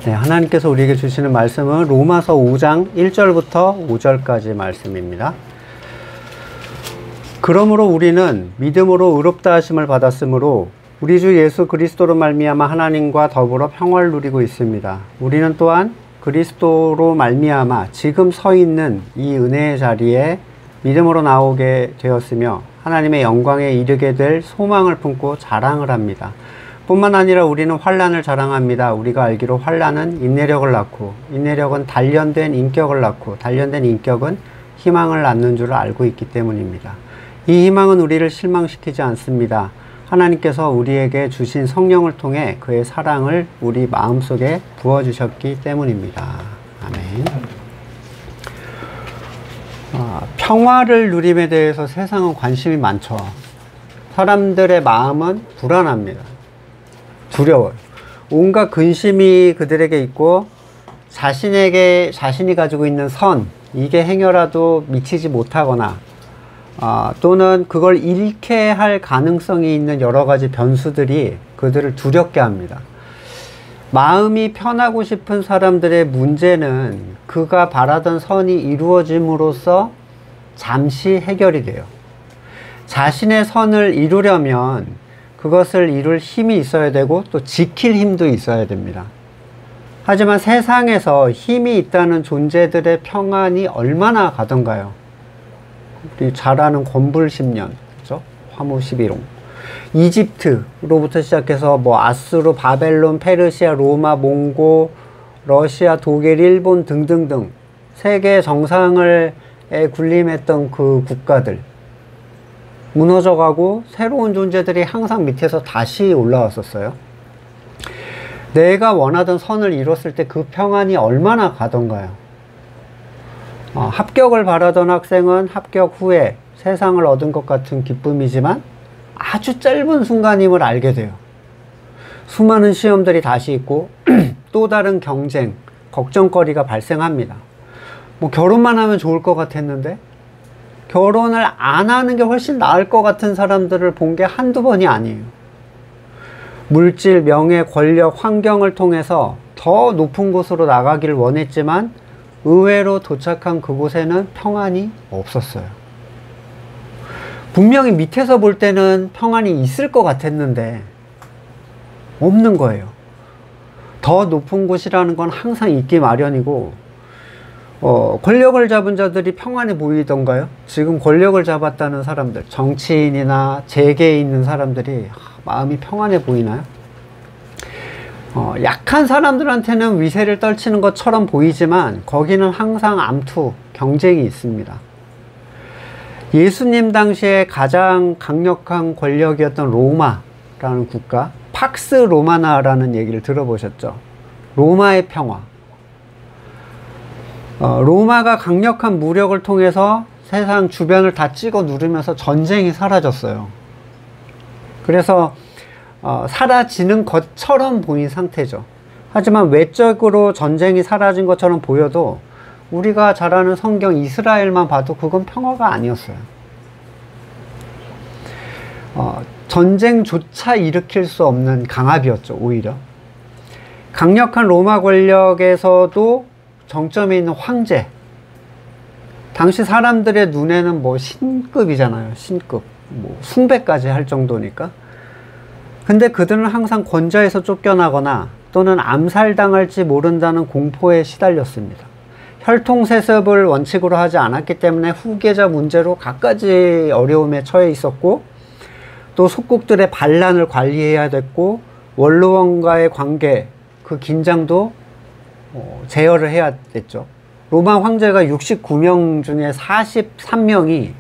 네, 하나님께서 우리에게 주시는 말씀은 로마서 5장 1절부터 5절까지 말씀입니다. 그러므로 우리는 믿음으로 의롭다 하심을 받았으므로 우리 주 예수 그리스도로 말미암아 하나님과 더불어 평화를 누리고 있습니다. 우리는 또한 그리스도로 말미암아 지금 서 있는 이 은혜의 자리에 믿음으로 나오게 되었으며 하나님의 영광에 이르게 될 소망을 품고 자랑을 합니다. 뿐만 아니라 우리는 환난을 자랑합니다. 우리가 알기로 환난은 인내력을 낳고 인내력은 단련된 인격을 낳고 단련된 인격은 희망을 낳는 줄 알고 있기 때문입니다. 이 희망은 우리를 실망시키지 않습니다. 하나님께서 우리에게 주신 성령을 통해 그의 사랑을 우리 마음속에 부어주셨기 때문입니다. 아멘. 평화를 누림에 대해서 세상은 관심이 많죠. 사람들의 마음은 불안합니다. 두려워요. 온갖 근심이 그들에게 있고 자신이 가지고 있는 선, 이게 행여라도 미치지 못하거나 또는 그걸 잃게 할 가능성이 있는 여러 가지 변수들이 그들을 두렵게 합니다. 마음이 편하고 싶은 사람들의 문제는 그가 바라던 선이 이루어짐으로써 잠시 해결이 돼요. 자신의 선을 이루려면 그것을 이룰 힘이 있어야 되고 또 지킬 힘도 있어야 됩니다. 하지만 세상에서 힘이 있다는 존재들의 평안이 얼마나 가던가요? 우리 잘 아는 건불 10년, 그죠? 화무 11홍. 이집트로부터 시작해서 아수르, 바벨론, 페르시아, 로마, 몽고, 러시아, 독일, 일본 등등등 세계 정상을 군림했던 그 국가들 무너져가고 새로운 존재들이 항상 밑에서 다시 올라왔었어요. 내가 원하던 선을 이뤘을 때 그 평안이 얼마나 가던가요? 합격을 바라던 학생은 합격 후에 세상을 얻은 것 같은 기쁨이지만 아주 짧은 순간임을 알게 돼요. 수많은 시험들이 다시 있고 또 다른 경쟁, 걱정거리가 발생합니다. 결혼만 하면 좋을 것 같았는데 결혼을 안 하는 게 훨씬 나을 것 같은 사람들을 본 게 한두 번이 아니에요. 물질, 명예, 권력, 환경을 통해서 더 높은 곳으로 나가기를 원했지만 의외로 도착한 그곳에는 평안이 없었어요. 분명히 밑에서 볼 때는 평안이 있을 것 같았는데 없는 거예요. 더 높은 곳이라는 건 항상 있기 마련이고 권력을 잡은 자들이 평안해 보이던가요? 지금 권력을 잡았다는 사람들, 정치인이나 재계에 있는 사람들이 마음이 평안해 보이나요? 약한 사람들한테는 위세를 떨치는 것처럼 보이지만 거기는 항상 암투, 경쟁이 있습니다. 예수님 당시에 가장 강력한 권력이었던 로마라는 국가, 팍스 로마나라는 얘기를 들어보셨죠? 로마의 평화. 로마가 강력한 무력을 통해서 세상 주변을 다 찍어 누르면서 전쟁이 사라졌어요. 그래서 사라지는 것처럼 보인 상태죠. 하지만 외적으로 전쟁이 사라진 것처럼 보여도 우리가 잘 아는 성경 이스라엘만 봐도 그건 평화가 아니었어요. 전쟁조차 일으킬 수 없는 강압이었죠. 오히려 강력한 로마 권력에서도 정점에 있는 황제, 당시 사람들의 눈에는 신급이잖아요. 신급, 숭배까지 할 정도니까. 근데 그들은 항상 권좌에서 쫓겨나거나 또는 암살당할지 모른다는 공포에 시달렸습니다. 혈통세습을 원칙으로 하지 않았기 때문에 후계자 문제로 갖가지 어려움에 처해 있었고, 또 속국들의 반란을 관리해야 됐고, 원로원과의 관계, 그 긴장도 제어를 해야 됐죠. 로마 황제가 69명 중에 43명이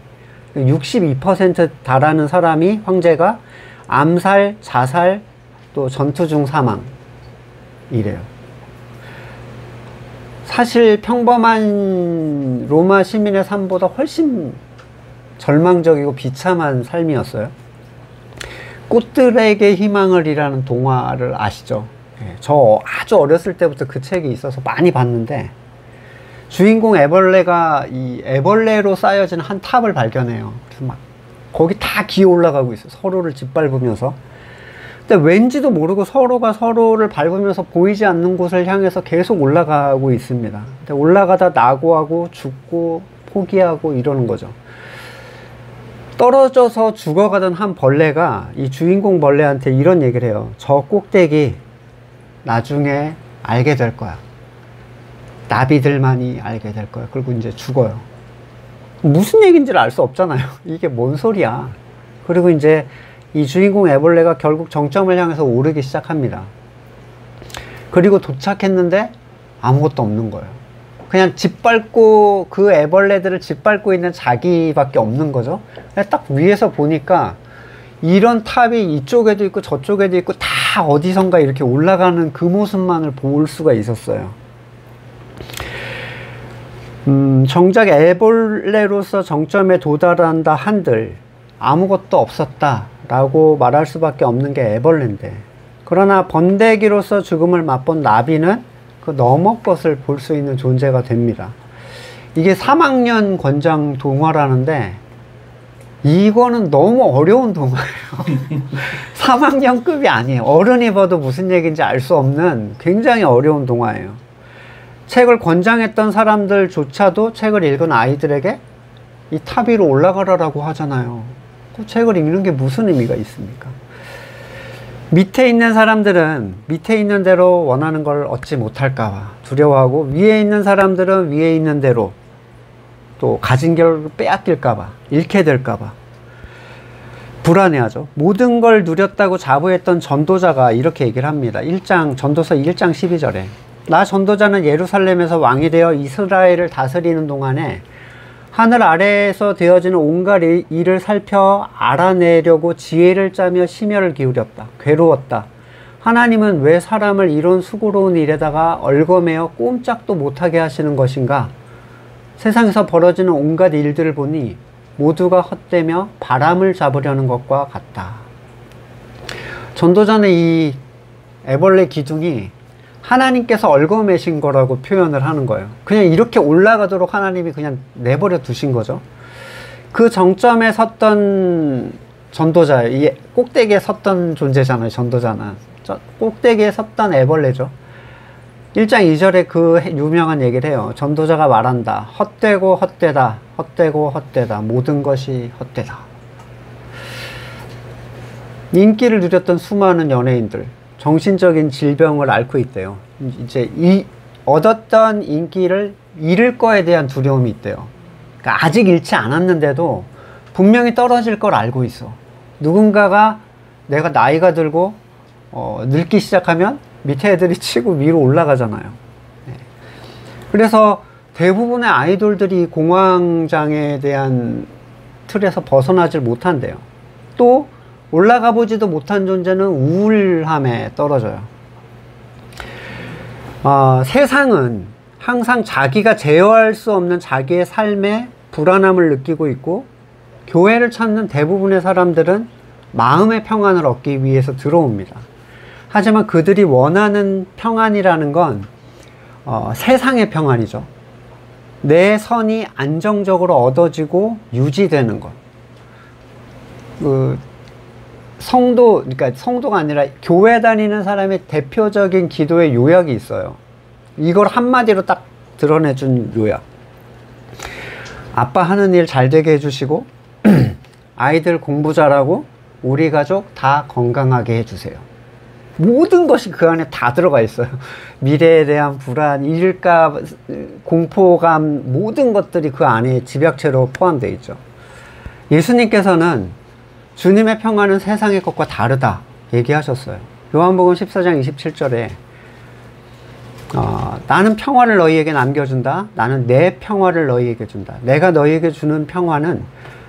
62% 달하는 사람이 황제가 암살, 자살, 또 전투 중 사망 이래요. 사실 평범한 로마 시민의 삶보다 훨씬 절망적이고 비참한 삶이었어요. 꽃들에게 희망을이라는 동화를 아시죠? 저 아주 어렸을 때부터 그 책이 있어서 많이 봤는데, 주인공 애벌레가 이 애벌레로 쌓여진 한 탑을 발견해요. 그래서 막 거기 다 기어 올라가고 있어요. 서로를 짓밟으면서. 근데 왠지도 모르고 서로가 서로를 밟으면서 보이지 않는 곳을 향해서 계속 올라가고 있습니다. 근데 올라가다 낙오하고 죽고 포기하고 이러는 거죠. 떨어져서 죽어가던 한 벌레가 이 주인공 벌레한테 이런 얘기를 해요. 저 꼭대기 나중에 알게 될 거야. 나비들만이 알게 될 거야. 그리고 이제 죽어요. 무슨 얘기인지를 알 수 없잖아요. 이게 뭔 소리야. 그리고 이제 이 주인공 애벌레가 결국 정점을 향해서 오르기 시작합니다. 그리고 도착했는데 아무것도 없는 거예요. 그냥 짓밟고, 그 애벌레들을 짓밟고 있는 자기밖에 없는 거죠. 딱 위에서 보니까 이런 탑이 이쪽에도 있고 저쪽에도 있고 다 어디선가 이렇게 올라가는 그 모습만을 볼 수가 있었어요. 정작 애벌레로서 정점에 도달한다 한들 아무것도 없었다 라고 말할 수밖에 없는 게 애벌레인데, 그러나 번데기로서 죽음을 맛본 나비는 그 너머 것을 볼 수 있는 존재가 됩니다. 이게 3학년 권장 동화라는데 이거는 너무 어려운 동화예요. 3학년급이 아니에요. 어른이 봐도 무슨 얘기인지 알 수 없는 굉장히 어려운 동화예요. 책을 권장했던 사람들조차도 책을 읽은 아이들에게 이 탑 위로 올라가라라고 하잖아요. 그 책을 읽는 게 무슨 의미가 있습니까? 밑에 있는 사람들은 밑에 있는 대로 원하는 걸 얻지 못할까봐 두려워하고, 위에 있는 사람들은 위에 있는 대로 또 가진 걸 빼앗길까봐, 잃게 될까봐 불안해하죠. 모든 걸 누렸다고 자부했던 전도자가 이렇게 얘기를 합니다. 전도서 1장 12절에 나 전도자는 예루살렘에서 왕이 되어 이스라엘을 다스리는 동안에 하늘 아래에서 되어지는 온갖 일을 살펴 알아내려고 지혜를 짜며 심혈을 기울였다. 괴로웠다. 하나님은 왜 사람을 이런 수고로운 일에다가 얽어매어 꼼짝도 못하게 하시는 것인가? 세상에서 벌어지는 온갖 일들을 보니 모두가 헛되며 바람을 잡으려는 것과 같다. 전도자는 이 애벌레 기둥이 하나님께서 얽어매신 거라고 표현을 하는 거예요. 그냥 이렇게 올라가도록 하나님이 그냥 내버려 두신 거죠. 그 정점에 섰던 전도자예요. 이 꼭대기에 섰던 존재잖아요. 전도자는 꼭대기에 섰던 애벌레죠. 1장 2절에 그 유명한 얘기를 해요. 전도자가 말한다. 헛되고 헛되다. 헛되고 헛되다. 모든 것이 헛되다. 인기를 누렸던 수많은 연예인들, 정신적인 질병을 앓고 있대요. 이제 얻었던 인기를 잃을 거에 대한 두려움이 있대요. 그러니까 아직 잃지 않았는데도 분명히 떨어질 걸 알고 있어. 누군가가 내가 나이가 들고 늙기 시작하면 밑에 애들이 치고 위로 올라가잖아요. 네. 그래서 대부분의 아이돌들이 공황장애에 대한 틀에서 벗어나질 못한대요. 또 올라가 보지도 못한 존재는 우울함에 떨어져요. 세상은 항상 자기가 제어할 수 없는 자기의 삶에 불안함을 느끼고 있고, 교회를 찾는 대부분의 사람들은 마음의 평안을 얻기 위해서 들어옵니다. 하지만 그들이 원하는 평안이라는 건 세상의 평안이죠. 내 선이 안정적으로 얻어지고 유지되는 것. 그러니까 성도가 아니라 교회 다니는 사람의 대표적인 기도의 요약이 있어요. 이걸 한마디로 딱 드러내준 요약. 아빠 하는 일 잘 되게 해주시고 아이들 공부 잘하고 우리 가족 다 건강하게 해주세요. 모든 것이 그 안에 다 들어가 있어요. 미래에 대한 불안, 잃을까, 공포감, 모든 것들이 그 안에 집약체로 포함되어 있죠. 예수님께서는 주님의 평안은 세상의 것과 다르다 얘기하셨어요. 요한복음 14장 27절에 나는 평화를 너희에게 남겨준다. 나는 내 평화를 너희에게 준다. 내가 너희에게 주는 평화는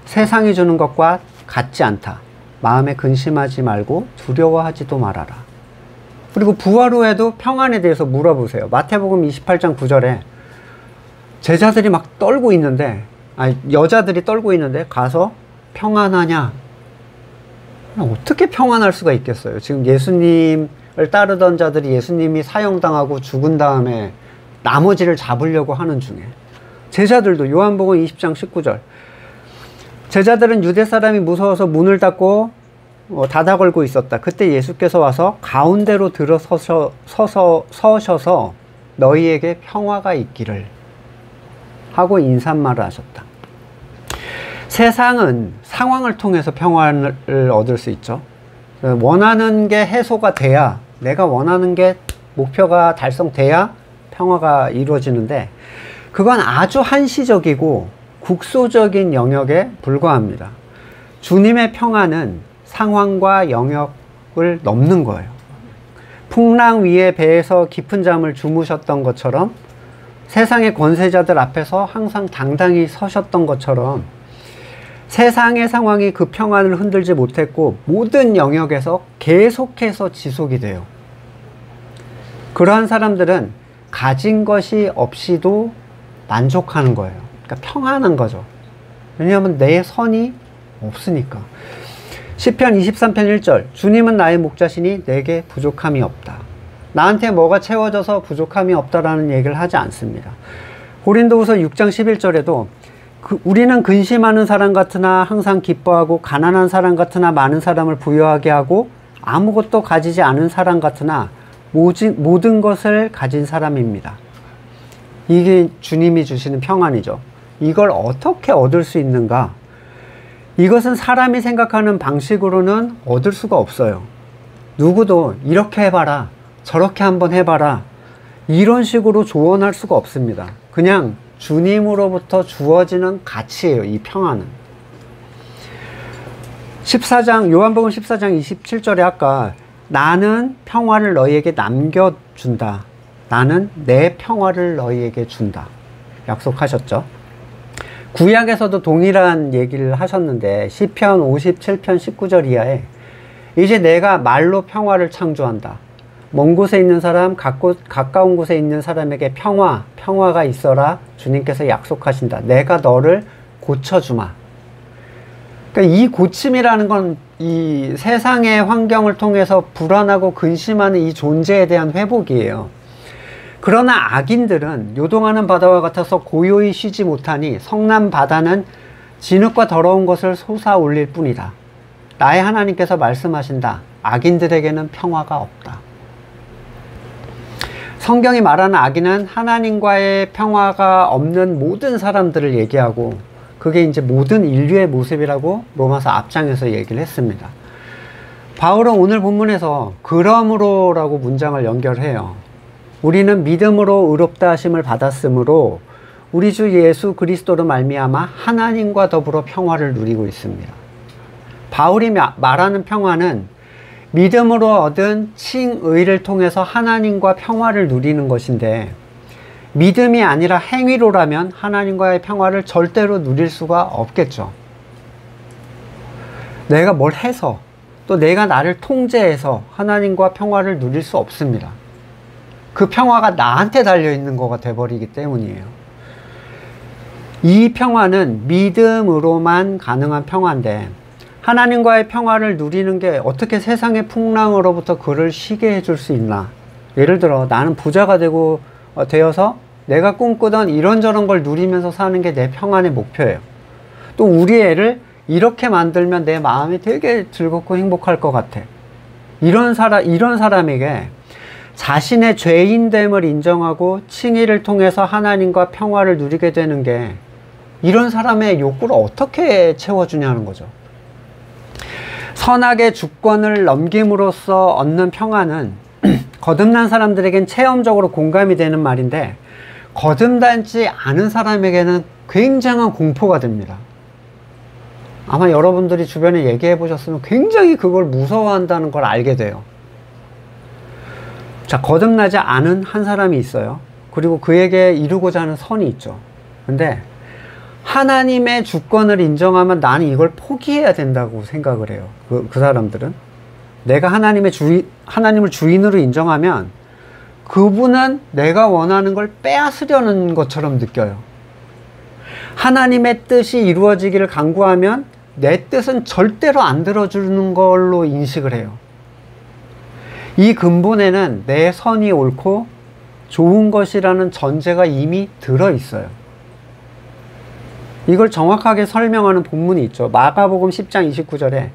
세상이 주는 것과 같지 않다. 마음에 근심하지 말고 두려워하지도 말아라. 그리고 부활 후에도 평안에 대해서 물어보세요. 마태복음 28장 9절에 제자들이 막 떨고 있는데, 여자들이 떨고 있는데 가서 평안하냐? 어떻게 평안할 수가 있겠어요? 지금 예수님을 따르던 자들이 예수님이 사형당하고 죽은 다음에 나머지를 잡으려고 하는 중에, 제자들도 요한복음 20장 19절 제자들은 유대 사람이 무서워서 문을 닫고 닫아 걸고 있었다. 그때 예수께서 와서 가운데로 서셔서 너희에게 평화가 있기를 하고 인사말을 하셨다. 세상은 상황을 통해서 평화를 얻을 수 있죠. 원하는 게 해소가 돼야, 내가 원하는 게 목표가 달성돼야 평화가 이루어지는데, 그건 아주 한시적이고 국소적인 영역에 불과합니다. 주님의 평화는 상황과 영역을 넘는 거예요. 풍랑 위에 배에서 깊은 잠을 주무셨던 것처럼, 세상의 권세자들 앞에서 항상 당당히 서셨던 것처럼, 세상의 상황이 그 평안을 흔들지 못했고 모든 영역에서 계속해서 지속이 돼요. 그러한 사람들은 가진 것이 없이도 만족하는 거예요. 그러니까 평안한 거죠. 왜냐하면 내 선이 없으니까. 시편 23편 1절, 주님은 나의 목자시니 내게 부족함이 없다. 나한테 뭐가 채워져서 부족함이 없다라는 얘기를 하지 않습니다. 고린도후서 6장 11절에도 우리는 근심하는 사람 같으나 항상 기뻐하고, 가난한 사람 같으나 많은 사람을 부유하게 하고, 아무것도 가지지 않은 사람 같으나 모든 것을 가진 사람입니다. 이게 주님이 주시는 평안이죠. 이걸 어떻게 얻을 수 있는가? 이것은 사람이 생각하는 방식으로는 얻을 수가 없어요. 누구도 이렇게 해봐라, 저렇게 한번 해봐라, 이런 식으로 조언할 수가 없습니다. 그냥 주님으로부터 주어지는 가치예요, 이 평안은. 요한복음 14장 27절에 아까 나는 평화를 너희에게 남겨준다. 나는 내 평화를 너희에게 준다. 약속하셨죠. 구약에서도 동일한 얘기를 하셨는데 시편 57편 19절 이하에 이제 내가 말로 평화를 창조한다. 먼 곳에 있는 사람, 가까운 곳에 있는 사람에게 평화가 있어라. 주님께서 약속하신다. 내가 너를 고쳐주마. 그러니까 이 고침이라는 건 이 세상의 환경을 통해서 불안하고 근심하는 이 존재에 대한 회복이에요. 그러나 악인들은 요동하는 바다와 같아서 고요히 쉬지 못하니 성난 바다는 진흙과 더러운 것을 솟아 올릴 뿐이다. 나의 하나님께서 말씀하신다. 악인들에게는 평화가 없다. 성경이 말하는 악인은 하나님과의 평화가 없는 모든 사람들을 얘기하고, 그게 이제 모든 인류의 모습이라고 로마서 앞장에서 얘기를 했습니다. 바울은 오늘 본문에서 그러므로 라고 문장을 연결해요. 우리는 믿음으로 의롭다 하심을 받았으므로 우리 주 예수 그리스도로 말미암아 하나님과 더불어 평화를 누리고 있습니다. 바울이 말하는 평화는 믿음으로 얻은 칭의를 통해서 하나님과 평화를 누리는 것인데, 믿음이 아니라 행위로라면 하나님과의 평화를 절대로 누릴 수가 없겠죠. 내가 뭘 해서, 또 내가 나를 통제해서 하나님과 평화를 누릴 수 없습니다. 그 평화가 나한테 달려있는 거가 돼버리기 때문이에요. 이 평화는 믿음으로만 가능한 평화인데, 하나님과의 평화를 누리는 게 어떻게 세상의 풍랑으로부터 그를 쉬게 해줄 수 있나? 예를 들어 나는 부자가 되어서 내가 꿈꾸던 이런저런 걸 누리면서 사는 게 내 평안의 목표예요. 또 우리 애를 이렇게 만들면 내 마음이 되게 즐겁고 행복할 것 같아. 이런 사람에게 자신의 죄인됨을 인정하고 칭의를 통해서 하나님과 평화를 누리게 되는 게, 이런 사람의 욕구를 어떻게 채워주냐는 거죠. 선악의 주권을 넘김으로써 얻는 평안은 거듭난 사람들에겐 체험적으로 공감이 되는 말인데, 거듭나지 않은 사람에게는 굉장한 공포가 됩니다. 아마 여러분들이 주변에 얘기해 보셨으면 굉장히 그걸 무서워한다는 걸 알게 돼요. 자, 거듭나지 않은 한 사람이 있어요. 그리고 그에게 이루고자 하는 선이 있죠. 근데 하나님의 주권을 인정하면 나는 이걸 포기해야 된다고 생각을 해요. 그 사람들은. 내가 하나님을 주인으로 인정하면 그분은 내가 원하는 걸 빼앗으려는 것처럼 느껴요. 하나님의 뜻이 이루어지기를 간구하면 내 뜻은 절대로 안 들어주는 걸로 인식을 해요. 이 근본에는 내 선이 옳고 좋은 것이라는 전제가 이미 들어있어요. 이걸 정확하게 설명하는 본문이 있죠. 마가복음 10장 29절에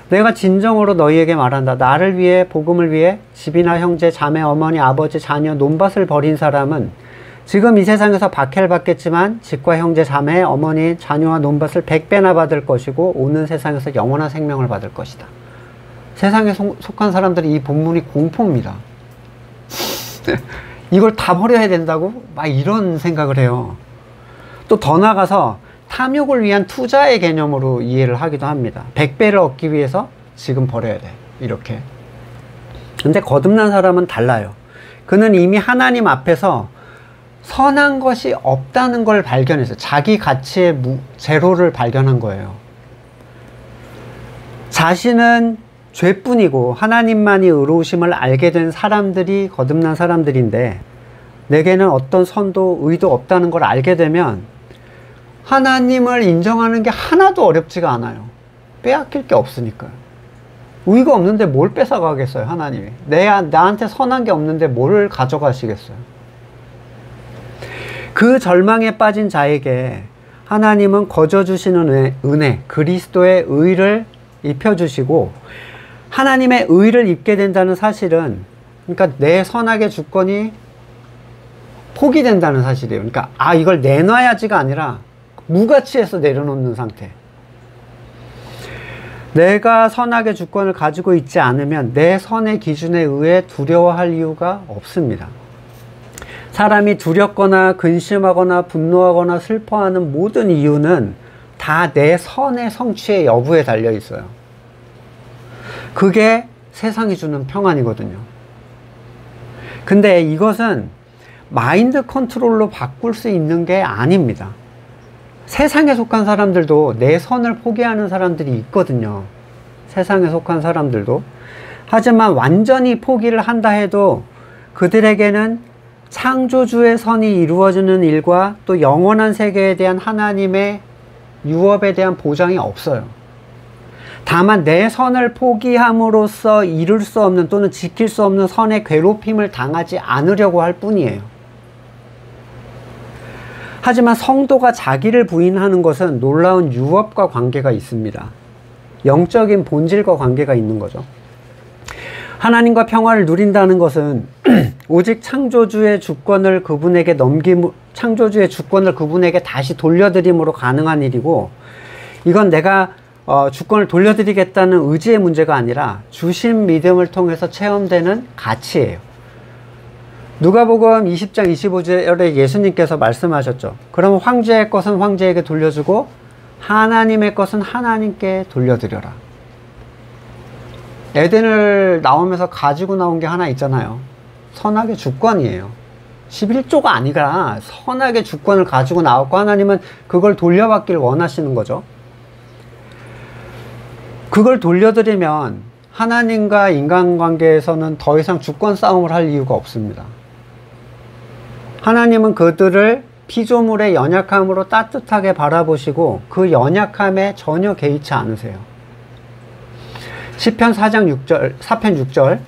내가 진정으로 너희에게 말한다. 나를 위해, 복음을 위해 집이나 형제, 자매, 어머니, 아버지, 자녀, 논밭을 버린 사람은 지금 이 세상에서 박해를 받겠지만 집과 형제, 자매, 어머니, 자녀와 논밭을 100배나 받을 것이고 오는 세상에서 영원한 생명을 받을 것이다. 세상에 속한 사람들이 이 본문이 공포입니다. 이걸 다 버려야 된다고? 막 이런 생각을 해요. 또 더 나가서 탐욕을 위한 투자의 개념으로 이해를 하기도 합니다. 100배를 얻기 위해서 지금 버려야 돼. 이렇게. 근데 거듭난 사람은 달라요. 그는 이미 하나님 앞에서 선한 것이 없다는 걸 발견했어요. 자기 가치의 제로를 발견한 거예요. 자신은 죄뿐이고 하나님만이 의로우심을 알게 된 사람들이 거듭난 사람들인데 내게는 어떤 선도 의도 없다는 걸 알게 되면 하나님을 인정하는 게 하나도 어렵지가 않아요. 빼앗길 게 없으니까요. 의가 없는데 뭘 뺏어가겠어요, 하나님이. 나한테 선한 게 없는데 뭘 가져가시겠어요. 그 절망에 빠진 자에게 하나님은 거저 주시는 은혜, 그리스도의 의를 입혀주시고 하나님의 의를 입게 된다는 사실은, 그러니까 내 선악의 주권이 포기된다는 사실이에요. 그러니까 이걸 내놔야지가 아니라 무가치해서 내려놓는 상태. 내가 선악의 주권을 가지고 있지 않으면 내 선의 기준에 의해 두려워할 이유가 없습니다. 사람이 두렵거나 근심하거나 분노하거나 슬퍼하는 모든 이유는 다 내 선의 성취의 여부에 달려 있어요. 그게 세상이 주는 평안이거든요. 근데 이것은 마인드 컨트롤로 바꿀 수 있는 게 아닙니다. 세상에 속한 사람들도 내 선을 포기하는 사람들이 있거든요. 세상에 속한 사람들도. 하지만 완전히 포기를 한다 해도 그들에게는 창조주의 선이 이루어지는 일과 또 영원한 세계에 대한 하나님의 유업에 대한 보장이 없어요. 다만 내 선을 포기함으로써 이룰 수 없는 또는 지킬 수 없는 선의 괴롭힘을 당하지 않으려고 할 뿐이에요. 하지만 성도가 자기를 부인하는 것은 놀라운 유업과 관계가 있습니다. 영적인 본질과 관계가 있는 거죠. 하나님과 평화를 누린다는 것은 오직 창조주의 주권을 그분에게 창조주의 주권을 그분에게 다시 돌려드림으로 가능한 일이고, 이건 내가 주권을 돌려드리겠다는 의지의 문제가 아니라 주신 믿음을 통해서 체험되는 가치예요. 누가복음 20장 25절에 예수님께서 말씀하셨죠. 그럼 황제의 것은 황제에게 돌려주고 하나님의 것은 하나님께 돌려드려라. 에덴을 나오면서 가지고 나온 게 하나 있잖아요. 선악의 주권이에요. 11조가 아니라 선악의 주권을 가지고 나왔고 하나님은 그걸 돌려받기를 원하시는 거죠. 그걸 돌려드리면 하나님과 인간관계에서는 더 이상 주권 싸움을 할 이유가 없습니다. 하나님은 그들을 피조물의 연약함으로 따뜻하게 바라보시고 그 연약함에 전혀 개의치 않으세요. 시편 4편 6절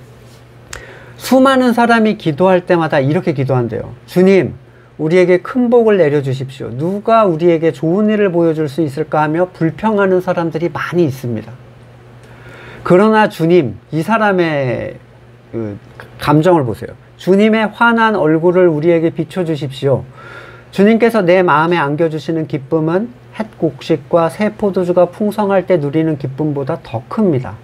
수많은 사람이 기도할 때마다 이렇게 기도한대요. 주님, 우리에게 큰 복을 내려주십시오. 누가 우리에게 좋은 일을 보여줄 수 있을까 하며 불평하는 사람들이 많이 있습니다. 그러나 주님, 이 사람의 감정을 보세요. 주님의 환한 얼굴을 우리에게 비춰주십시오. 주님께서 내 마음에 안겨주시는 기쁨은 햇곡식과 새 포도주가 풍성할 때 누리는 기쁨보다 더 큽니다.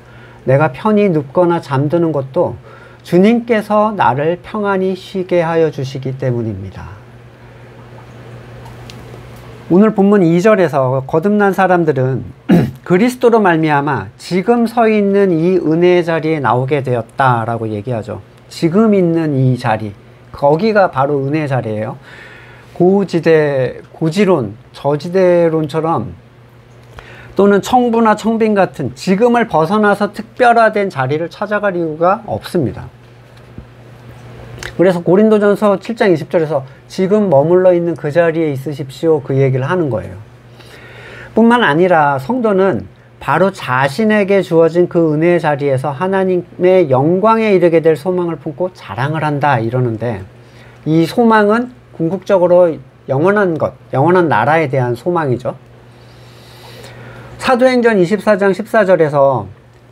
내가 편히 눕거나 잠드는 것도 주님께서 나를 평안히 쉬게 하여 주시기 때문입니다. 오늘 본문 2절에서 거듭난 사람들은 그리스도로 말미암아 지금 서 있는 이 은혜의 자리에 나오게 되었다라고 얘기하죠. 지금 있는 이 자리, 거기가 바로 은혜의 자리예요. 고지론, 저지대론처럼 또는 청부나 청빈 같은 지금을 벗어나서 특별화된 자리를 찾아갈 이유가 없습니다. 그래서 고린도전서 7장 20절에서 지금 머물러 있는 그 자리에 있으십시오, 그 얘기를 하는 거예요. 뿐만 아니라 성도는 바로 자신에게 주어진 그 은혜의 자리에서 하나님의 영광에 이르게 될 소망을 품고 자랑을 한다 이러는데, 이 소망은 궁극적으로 영원한 것, 영원한 나라에 대한 소망이죠. 사도행전 24장 14절에서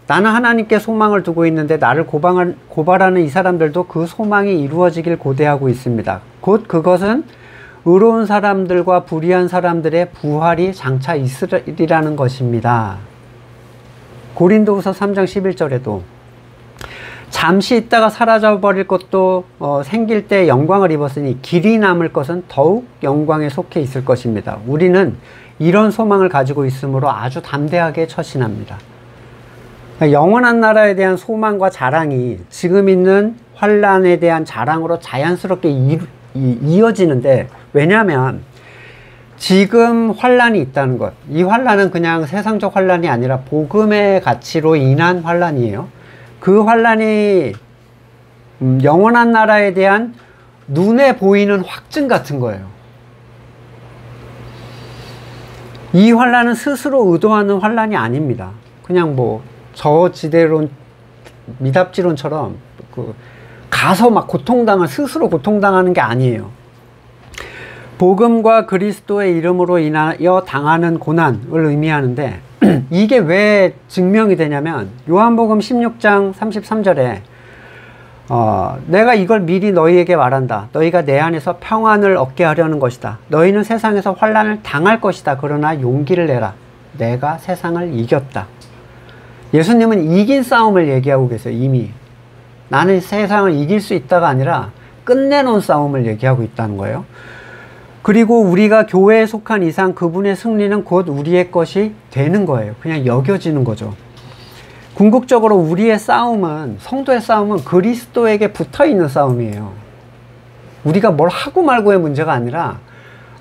나는 하나님께 소망을 두고 있는데 나를 고발하는 이 사람들도 그 소망이 이루어지길 고대하고 있습니다. 곧 그것은 의로운 사람들과 불의한 사람들의 부활이 장차 있으리라는 것입니다. 고린도후서 3장 11절에도 잠시 있다가 사라져버릴 것도 생길 때 영광을 입었으니 길이 남을 것은 더욱 영광에 속해 있을 것입니다. 우리는 이런 소망을 가지고 있으므로 아주 담대하게 처신합니다. 영원한 나라에 대한 소망과 자랑이 지금 있는 환란에 대한 자랑으로 자연스럽게 이어지는데, 왜냐하면 지금 환란이 있다는 것, 이 환란은 그냥 세상적 환란이 아니라 복음의 가치로 인한 환란이에요. 그 환란이 영원한 나라에 대한 눈에 보이는 확증 같은 거예요. 이 환란은 스스로 의도하는 환란이 아닙니다. 그냥 뭐 저지대론, 미답지론처럼 가서 막 스스로 고통당하는 게 아니에요. 복음과 그리스도의 이름으로 인하여 당하는 고난을 의미하는데, 이게 왜 증명이 되냐면 요한복음 16장 33절에 내가 이걸 미리 너희에게 말한다. 너희가 내 안에서 평안을 얻게 하려는 것이다. 너희는 세상에서 환난을 당할 것이다. 그러나 용기를 내라. 내가 세상을 이겼다. 예수님은 이긴 싸움을 얘기하고 계세요. 이미 나는 세상을 이길 수 있다가 아니라 끝내놓은 싸움을 얘기하고 있다는 거예요. 그리고 우리가 교회에 속한 이상 그분의 승리는 곧 우리의 것이 되는 거예요. 그냥 여겨지는 거죠. 궁극적으로 우리의 싸움은, 성도의 싸움은 그리스도에게 붙어있는 싸움이에요. 우리가 뭘 하고 말고의 문제가 아니라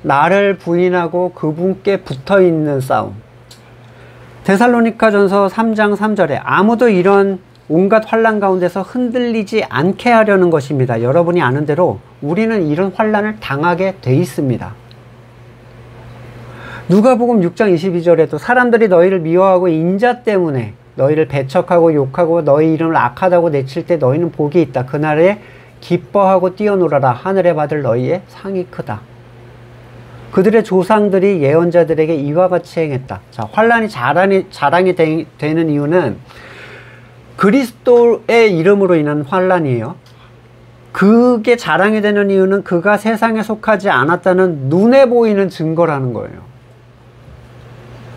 나를 부인하고 그분께 붙어있는 싸움. 데살로니가전서 3장 3절에 아무도 이런 온갖 환난 가운데서 흔들리지 않게 하려는 것입니다. 여러분이 아는 대로 우리는 이런 환난을 당하게 돼 있습니다. 누가복음 6장 22절에도 사람들이 너희를 미워하고 인자 때문에 너희를 배척하고 욕하고 너희 이름을 악하다고 내칠 때 너희는 복이 있다. 그날에 기뻐하고 뛰어놀아라. 하늘에 받을 너희의 상이 크다. 그들의 조상들이 예언자들에게 이와 같이 행했다. 자, 환난이 자랑이 되는 이유는 그리스도의 이름으로 인한 환난이에요. 그게 자랑이 되는 이유는 그가 세상에 속하지 않았다는 눈에 보이는 증거라는 거예요.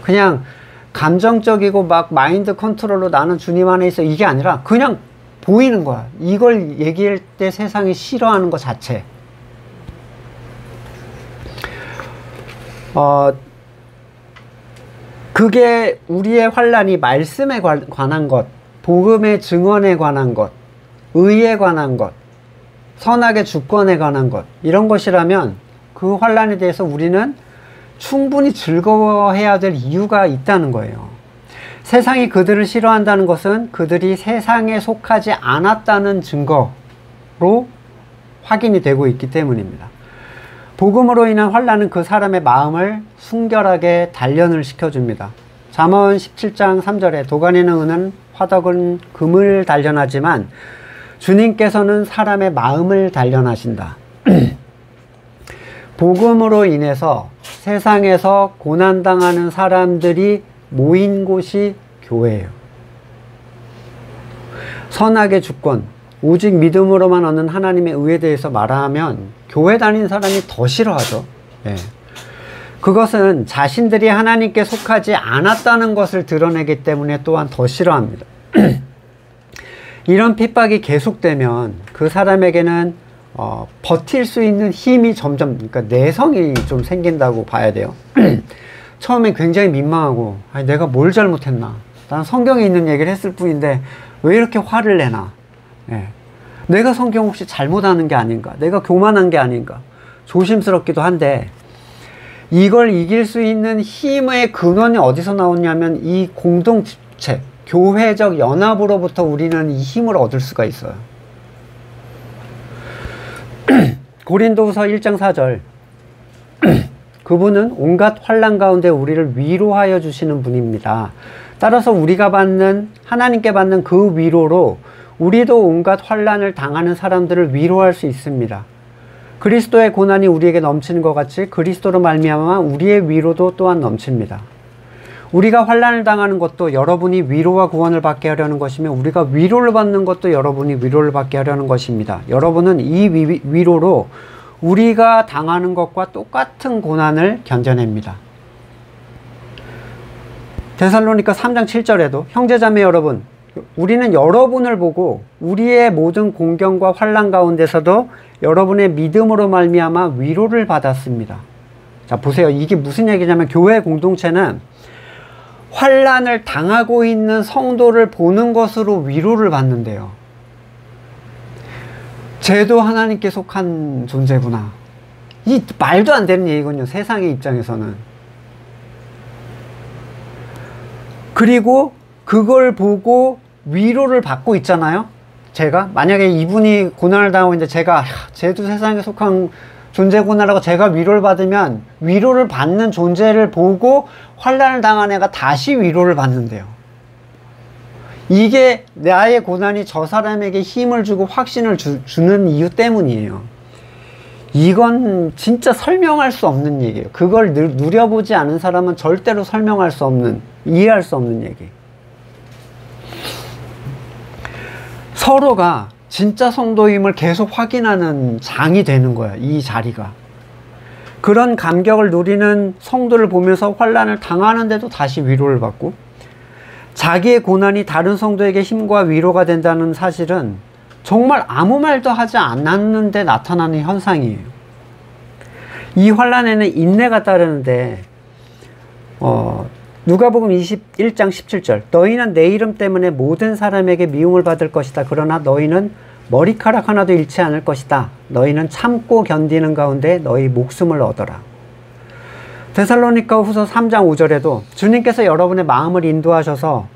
그냥 감정적이고 막 마인드 컨트롤로 나는 주님 안에 있어, 이게 아니라 그냥 보이는 거야. 이걸 얘기할 때 세상이 싫어하는 것 자체. 그게 우리의 환난이 말씀에 관한 것, 복음의 증언에 관한 것, 의에 관한 것, 선악의 주권에 관한 것, 이런 것이라면 그 환난에 대해서 우리는 충분히 즐거워해야 될 이유가 있다는 거예요. 세상이 그들을 싫어한다는 것은 그들이 세상에 속하지 않았다는 증거로 확인이 되고 있기 때문입니다. 복음으로 인한 환난은 그 사람의 마음을 순결하게 단련을 시켜줍니다. 잠언 17장 3절에 도가니는 은은, 화덕은 금을 단련하지만 주님께서는 사람의 마음을 단련하신다. 복음으로 인해서 세상에서 고난당하는 사람들이 모인 곳이 교회예요. 선악의 주권, 오직 믿음으로만 얻는 하나님의 의에 대해서 말하면 교회 다니는 사람이 더 싫어하죠. 예. 그것은 자신들이 하나님께 속하지 않았다는 것을 드러내기 때문에 또한 더 싫어합니다. 이런 핍박이 계속되면 그 사람에게는 버틸 수 있는 힘이 점점, 그러니까 내성이 좀 생긴다고 봐야 돼요. 처음엔 굉장히 민망하고, 아니, 내가 뭘 잘못했나? 난 성경에 있는 얘기를 했을 뿐인데 왜 이렇게 화를 내나? 예. 내가 성경 혹시 잘못하는 게 아닌가? 내가 교만한 게 아닌가? 조심스럽기도 한데, 이걸 이길 수 있는 힘의 근원이 어디서 나오냐면 이 공동체, 교회적 연합으로부터 우리는 이 힘을 얻을 수가 있어요. 고린도후서 1장 4절 그분은 온갖 환난 가운데 우리를 위로하여 주시는 분입니다. 따라서 우리가 하나님께 받는 그 위로로 우리도 온갖 환난을 당하는 사람들을 위로할 수 있습니다. 그리스도의 고난이 우리에게 넘치는 것 같이 그리스도로 말미암아 우리의 위로도 또한 넘칩니다. 우리가 환난을 당하는 것도 여러분이 위로와 구원을 받게 하려는 것이며, 우리가 위로를 받는 것도 여러분이 위로를 받게 하려는 것입니다. 여러분은 이 위로로 우리가 당하는 것과 똑같은 고난을 견뎌냅니다. 데살로니가 3장 7절에도 형제자매 여러분, 우리는 여러분을 보고 우리의 모든 공경과 환난 가운데서도 여러분의 믿음으로 말미암아 위로를 받았습니다. 자, 보세요. 이게 무슨 얘기냐면, 교회 공동체는 환난을 당하고 있는 성도를 보는 것으로 위로를 받는데요. 쟤도 하나님께 속한 존재구나. 이 말도 안 되는 얘기군요, 세상의 입장에서는. 그리고 그걸 보고 위로를 받고 있잖아요. 제가 만약에 이분이 고난을 당하고 있는데 제가 쟤도 세상에 속한 존재구나라고 제가 위로를 받으면, 위로를 받는 존재를 보고 환난을 당한 애가 다시 위로를 받는데요. 이게 나의 고난이 저 사람에게 힘을 주고 확신을 주는 이유 때문이에요. 이건 진짜 설명할 수 없는 얘기예요. 그걸 누려보지 않은 사람은 절대로 설명할 수 없는, 이해할 수 없는 얘기. 서로가 진짜 성도임을 계속 확인하는 장이 되는 거야, 이 자리가. 그런 감격을 누리는 성도를 보면서 환난을 당하는데도 다시 위로를 받고, 자기의 고난이 다른 성도에게 힘과 위로가 된다는 사실은 정말 아무 말도 하지 않았는데 나타나는 현상이에요. 이 환난에는 인내가 따르는데, 누가복음 21장 17절, 너희는 내 이름 때문에 모든 사람에게 미움을 받을 것이다. 그러나 너희는 머리카락 하나도 잃지 않을 것이다. 너희는 참고 견디는 가운데 너희 목숨을 얻어라. 데살로니가 후서 3장 5절에도 주님께서 여러분의 마음을 인도하셔서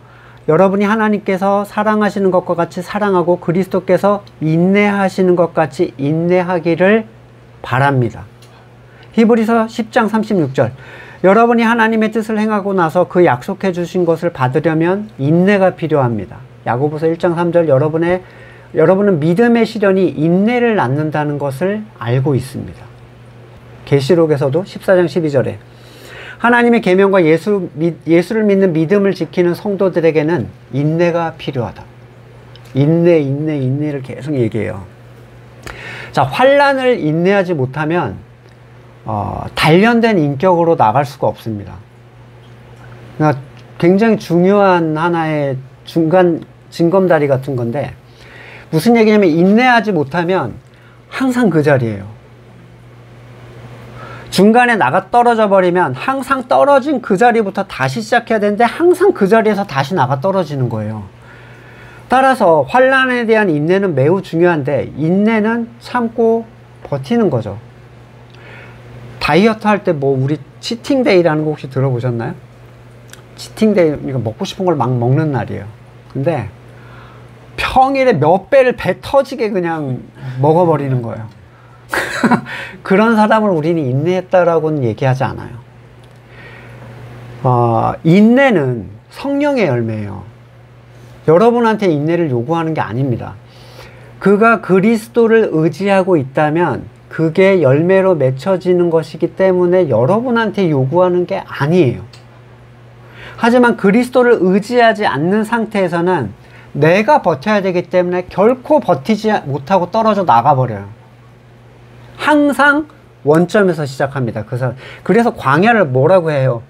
여러분이 하나님께서 사랑하시는 것과 같이 사랑하고 그리스도께서 인내하시는 것 같이 인내하기를 바랍니다. 히브리서 10장 36절, 여러분이 하나님의 뜻을 행하고 나서 그 약속해 주신 것을 받으려면 인내가 필요합니다. 야고보서 1장 3절, 여러분은 믿음의 시련이 인내를 낳는다는 것을 알고 있습니다. 계시록에서도 14장 12절에 하나님의 계명과 예수를 믿는 믿음을 지키는 성도들에게는 인내가 필요하다. 인내를 계속 얘기해요. 자, 환난을 인내하지 못하면 단련된 인격으로 나갈 수가 없습니다. 그러니까 굉장히 중요한 하나의 중간 징검다리 같은 건데, 무슨 얘기냐면, 인내하지 못하면 항상 그 자리예요. 중간에 나가 떨어져 버리면 항상 떨어진 그 자리부터 다시 시작해야 되는데 항상 그 자리에서 다시 나가 떨어지는 거예요. 따라서 환난에 대한 인내는 매우 중요한데, 인내는 참고 버티는 거죠. 다이어트 할 때 우리 치팅데이라는 거 혹시 들어보셨나요? 치팅데이, 이거 먹고 싶은 걸 막 먹는 날이에요. 근데 평일에 몇 배를 배 터지게 그냥 먹어버리는 거예요. 그런 사람을 우리는 인내했다라고는 얘기하지 않아요. 인내는 성령의 열매예요. 여러분한테 인내를 요구하는 게 아닙니다. 그가 그리스도를 의지하고 있다면 그게 열매로 맺혀지는 것이기 때문에 여러분한테 요구하는 게 아니에요. 하지만 그리스도를 의지하지 않는 상태에서는 내가 버텨야 되기 때문에 결코 버티지 못하고 떨어져 나가버려요. 항상 원점에서 시작합니다. 그래서 광야를 뭐라고 해요?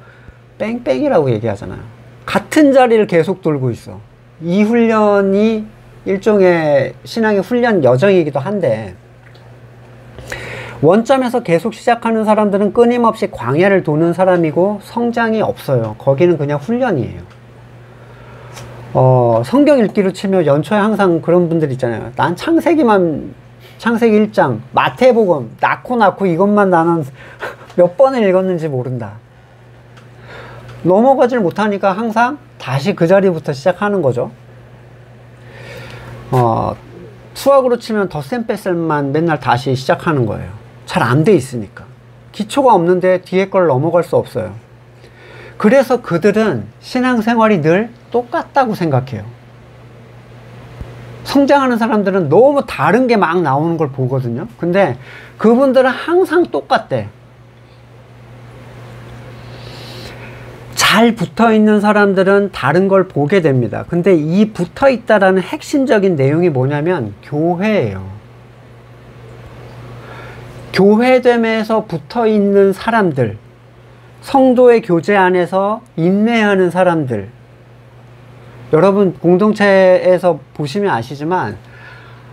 뺑뺑이라고 얘기하잖아요. 같은 자리를 계속 돌고 있어. 이 훈련이 일종의 신앙의 훈련 여정이기도 한데, 원점에서 계속 시작하는 사람들은 끊임없이 광야를 도는 사람이고 성장이 없어요. 거기는 그냥 훈련이에요. 성경 읽기로 치면 연초에 항상 그런 분들 있잖아요. 난 창세기 1장, 마태복음, 낳고 이것만 나는 몇 번을 읽었는지 모른다. 넘어가질 못하니까 항상 다시 그 자리부터 시작하는 거죠. 수학으로 치면 덧셈 뺄셈만 맨날 다시 시작하는 거예요. 잘 안 돼 있으니까. 기초가 없는데 뒤에 걸 넘어갈 수 없어요. 그래서 그들은 신앙생활이 늘 똑같다고 생각해요. 성장하는 사람들은 너무 다른 게 막 나오는 걸 보거든요. 근데 그분들은 항상 똑같대. 잘 붙어 있는 사람들은 다른 걸 보게 됩니다. 근데 이 붙어 있다라는 핵심적인 내용이 뭐냐면 교회예요. 교회됨에서 붙어 있는 사람들, 성도의 교제 안에서 인내하는 사람들. 여러분 공동체에서 보시면 아시지만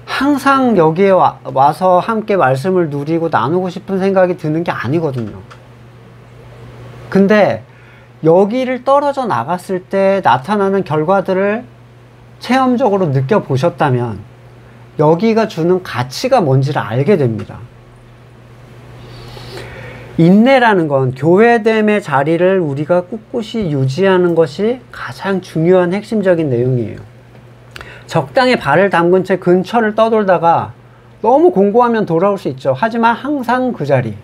항상 여기에 와서 함께 말씀을 누리고 나누고 싶은 생각이 드는 게 아니거든요. 근데 여기를 떨어져 나갔을 때 나타나는 결과들을 체험적으로 느껴보셨다면 여기가 주는 가치가 뭔지를 알게 됩니다. 인내라는 건 교회됨의 자리를 우리가 꿋꿋이 유지하는 것이 가장 중요한 핵심적인 내용이에요. 적당히 발을 담근 채 근처를 떠돌다가 너무 공고하면 돌아올 수 있죠. 하지만 항상 그 자리.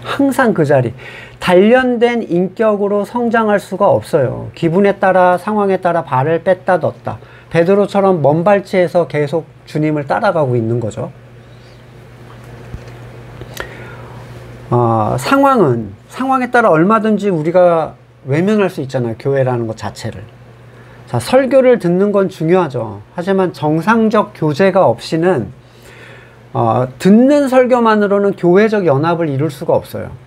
항상 그 자리. 단련된 인격으로 성장할 수가 없어요. 기분에 따라 상황에 따라 발을 뺐다 넣었다. 베드로처럼 먼 발치에서 계속 주님을 따라가고 있는 거죠. 상황에 따라 얼마든지 우리가 외면할 수 있잖아요. 교회라는 것 자체를. 자, 설교를 듣는 건 중요하죠. 하지만 정상적 교제가 없이는 듣는 설교만으로는 교회적 연합을 이룰 수가 없어요.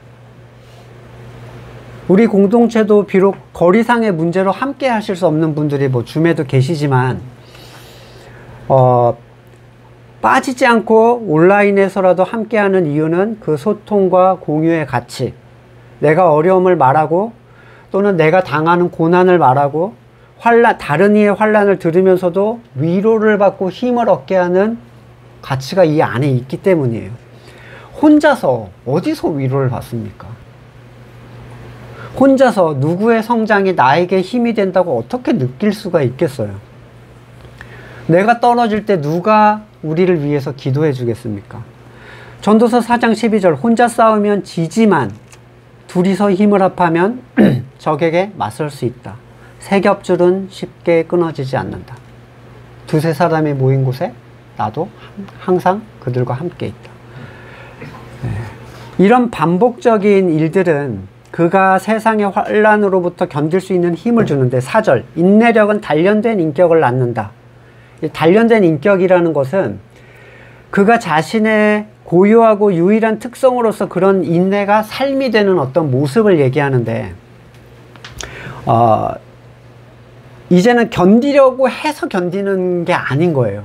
우리 공동체도 비록 거리상의 문제로 함께 하실 수 없는 분들이 뭐 줌에도 계시지만 빠지지 않고 온라인에서라도 함께하는 이유는 그 소통과 공유의 가치, 내가 어려움을 말하고 또는 내가 당하는 고난을 말하고 다른 이의 환난을 들으면서도 위로를 받고 힘을 얻게 하는 가치가 이 안에 있기 때문이에요. 혼자서 어디서 위로를 받습니까? 혼자서 누구의 성장이 나에게 힘이 된다고 어떻게 느낄 수가 있겠어요? 내가 떨어질 때 누가 우리를 위해서 기도해 주겠습니까? 전도서 4장 12절 혼자 싸우면 지지만 둘이서 힘을 합하면 적에게 맞설 수 있다. 세 겹줄은 쉽게 끊어지지 않는다. 두세 사람이 모인 곳에 나도 항상 그들과 함께 있다. 이런 반복적인 일들은 그가 세상의 환난으로부터 견딜 수 있는 힘을 주는데 4절 인내력은 단련된 인격을 낳는다. 단련된 인격이라는 것은 그가 자신의 고유하고 유일한 특성으로서 그런 인내가 삶이 되는 어떤 모습을 얘기하는데 이제는 견디려고 해서 견디는 게 아닌 거예요.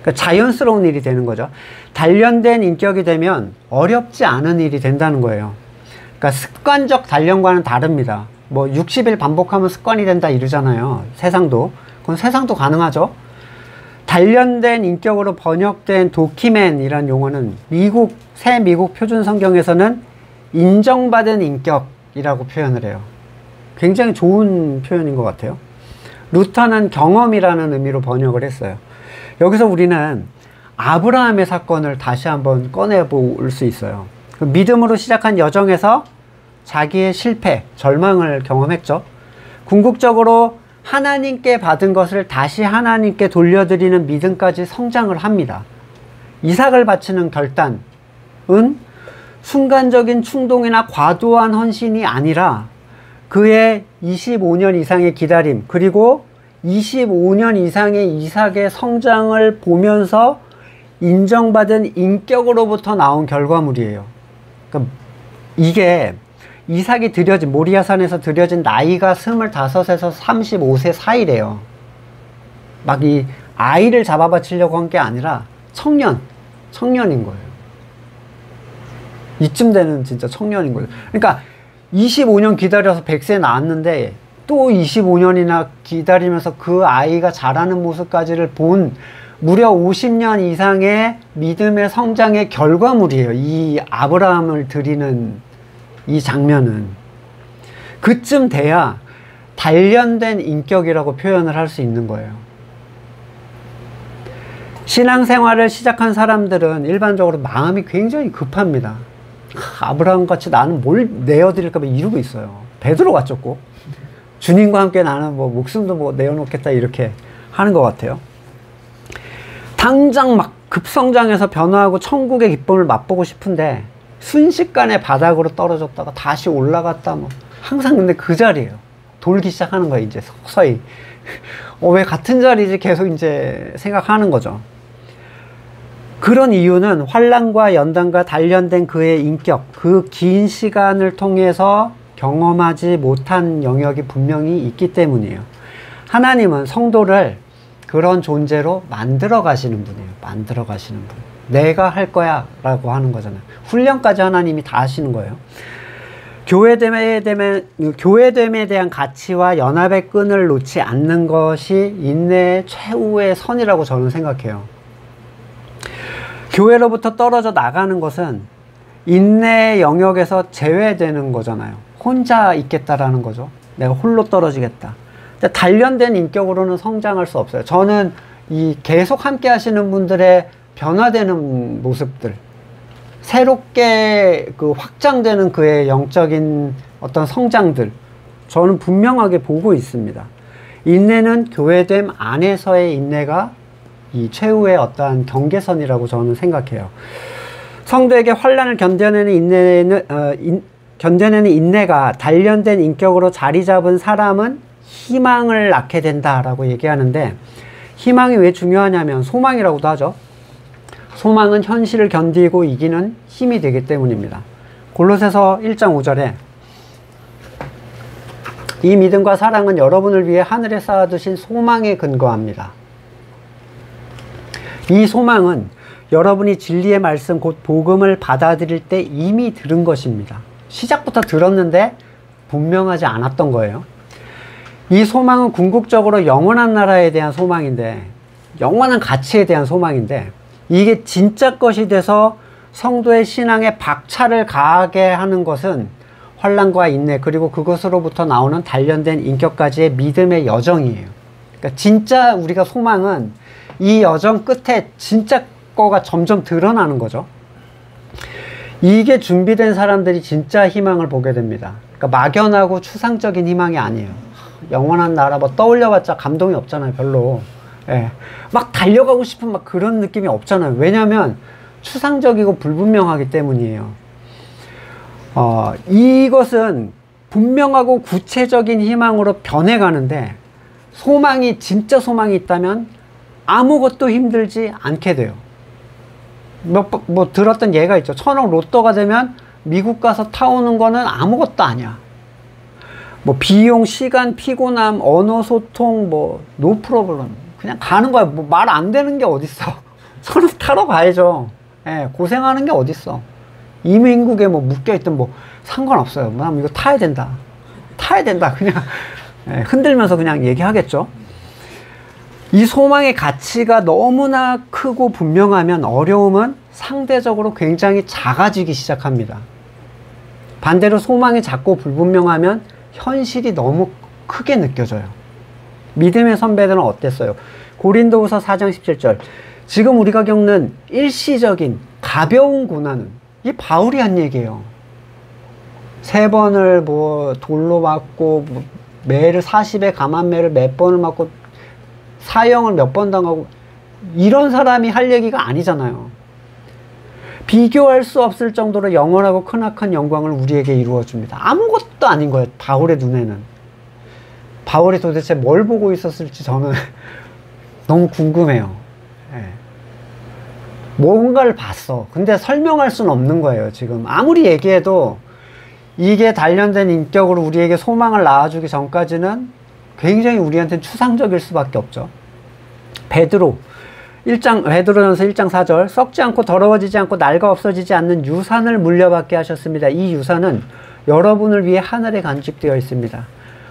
그러니까 자연스러운 일이 되는 거죠. 단련된 인격이 되면 어렵지 않은 일이 된다는 거예요. 그러니까 습관적 단련과는 다릅니다. 뭐 60일 반복하면 습관이 된다 이러잖아요. 세상도. 그건 세상도 가능하죠. 단련된 인격으로 번역된 도키맨이란 용어는 새 미국 표준 성경에서는 인정받은 인격이라고 표현을 해요. 굉장히 좋은 표현인 것 같아요. 루터는 경험이라는 의미로 번역을 했어요. 여기서 우리는 아브라함의 사건을 다시 한번 꺼내볼 수 있어요. 그 믿음으로 시작한 여정에서 자기의 실패, 절망을 경험했죠. 궁극적으로 하나님께 받은 것을 다시 하나님께 돌려드리는 믿음까지 성장을 합니다. 이삭을 바치는 결단은 순간적인 충동이나 과도한 헌신이 아니라 그의 25년 이상의 기다림, 그리고 25년 이상의 이삭의 성장을 보면서 인정받은 인격으로부터 나온 결과물이에요. 그러니까 이게 이삭이 모리아산에서 드려진 나이가 25에서 35세 사이래요. 막 이 아이를 잡아바치려고 한 게 아니라 청년인 거예요. 이쯤 되는 진짜 청년인 거예요. 그러니까 25년 기다려서 100세 낳았는데 또 25년이나 기다리면서 그 아이가 자라는 모습까지를 본 무려 50년 이상의 믿음의 성장의 결과물이에요. 이 아브라함을 드리는 이 장면은. 그쯤 돼야 단련된 인격이라고 표현을 할 수 있는 거예요. 신앙생활을 시작한 사람들은 일반적으로 마음이 굉장히 급합니다. 아브라함 같이 나는 뭘 내어드릴까 봐 이러고 있어요. 베드로 같죠 꼭. 주님과 함께 나는 뭐 목숨도 뭐 내어놓겠다 이렇게 하는 것 같아요. 당장 막 급성장해서 변화하고 천국의 기쁨을 맛보고 싶은데 순식간에 바닥으로 떨어졌다가 다시 올라갔다 뭐 항상 근데 그 자리예요. 돌기 시작하는 거예요. 이제 서서히 왜 같은 자리지 계속 이제 생각하는 거죠. 그런 이유는 환란과 연단과 단련된 그의 인격, 그 긴 시간을 통해서 경험하지 못한 영역이 분명히 있기 때문이에요. 하나님은 성도를 그런 존재로 만들어 가시는 분이에요. 만들어 가시는 분. 내가 할 거야 라고 하는 거잖아요. 훈련까지 하나님이 다 하시는 거예요. 교회됨에 대한 가치와 연합의 끈을 놓지 않는 것이 인내의 최후의 선이라고 저는 생각해요. 교회로부터 떨어져 나가는 것은 인내의 영역에서 제외되는 거잖아요. 혼자 있겠다라는 거죠. 내가 홀로 떨어지겠다. 근데 단련된 인격으로는 성장할 수 없어요. 저는 이 계속 함께 하시는 분들의 변화되는 모습들, 새롭게 그 확장되는 그의 영적인 어떤 성장들, 저는 분명하게 보고 있습니다. 인내는 교회됨 안에서의 인내가 이 최후의 어떠한 경계선이라고 저는 생각해요. 성도에게 환란을 견뎌내는 인내가 단련된 인격으로 자리 잡은 사람은 희망을 낳게 된다라고 얘기하는데, 희망이 왜 중요하냐면 소망이라고도 하죠. 소망은 현실을 견디고 이기는 힘이 되기 때문입니다. 골로새서 1장 5절에 이 믿음과 사랑은 여러분을 위해 하늘에 쌓아두신 소망에 근거합니다. 이 소망은 여러분이 진리의 말씀 곧 복음을 받아들일 때 이미 들은 것입니다. 시작부터 들었는데 분명하지 않았던 거예요. 이 소망은 궁극적으로 영원한 나라에 대한 소망인데, 영원한 가치에 대한 소망인데, 이게 진짜 것이 돼서 성도의 신앙에 박차를 가하게 하는 것은 환난과 인내, 그리고 그것으로부터 나오는 단련된 인격까지의 믿음의 여정이에요. 그러니까 진짜 우리가 소망은 이 여정 끝에 진짜 거가 점점 드러나는 거죠. 이게 준비된 사람들이 진짜 희망을 보게 됩니다. 그러니까 막연하고 추상적인 희망이 아니에요. 영원한 나라 뭐 떠올려봤자 감동이 없잖아요. 별로. 예. 막 달려가고 싶은 막 그런 느낌이 없잖아요. 왜냐하면 추상적이고 불분명하기 때문이에요. 이것은 분명하고 구체적인 희망으로 변해가는데, 소망이 진짜 소망이 있다면 아무것도 힘들지 않게 돼요. 뭐 들었던 예가 있죠. 1000억 로또가 되면 미국 가서 타오는 거는 아무것도 아니야. 뭐 비용, 시간, 피곤함, 언어 소통, 노 프로블럼. 그냥 가는 거야. 뭐 말 안 되는 게 어딨어. 서로 타러 가야죠. 예, 고생하는 게 어딨어. 이민국에 묶여있든 상관없어요. 이거 타야 된다. 타야 된다. 그냥, 예, 흔들면서 그냥 얘기하겠죠. 이 소망의 가치가 너무나 크고 분명하면 어려움은 상대적으로 굉장히 작아지기 시작합니다. 반대로 소망이 작고 불분명하면 현실이 너무 크게 느껴져요. 믿음의 선배들은 어땠어요? 고린도후서 4장 17절. 지금 우리가 겪는 일시적인 가벼운 고난은, 이 바울이 한 얘기예요. 3번을 돌로 맞고, 매를 40에 감한매를 몇 번을 맞고, 사형을 몇 번 당하고, 이런 사람이 할 얘기가 아니잖아요. 비교할 수 없을 정도로 영원하고 크나큰 영광을 우리에게 이루어줍니다. 아무것도 아닌 거예요. 바울의 눈에는. 바울이 도대체 뭘 보고 있었을지 저는 너무 궁금해요. 예. 뭔가를 봤어. 근데 설명할 수는 없는 거예요. 지금 아무리 얘기해도 이게 단련된 인격으로 우리에게 소망을 낳아주기 전까지는 굉장히 우리한테는 추상적일 수밖에 없죠. 베드로전서 1장 4절. 썩지 않고 더러워지지 않고 낡아 없어지지 않는 유산을 물려받게 하셨습니다. 이 유산은 여러분을 위해 하늘에 간직되어 있습니다.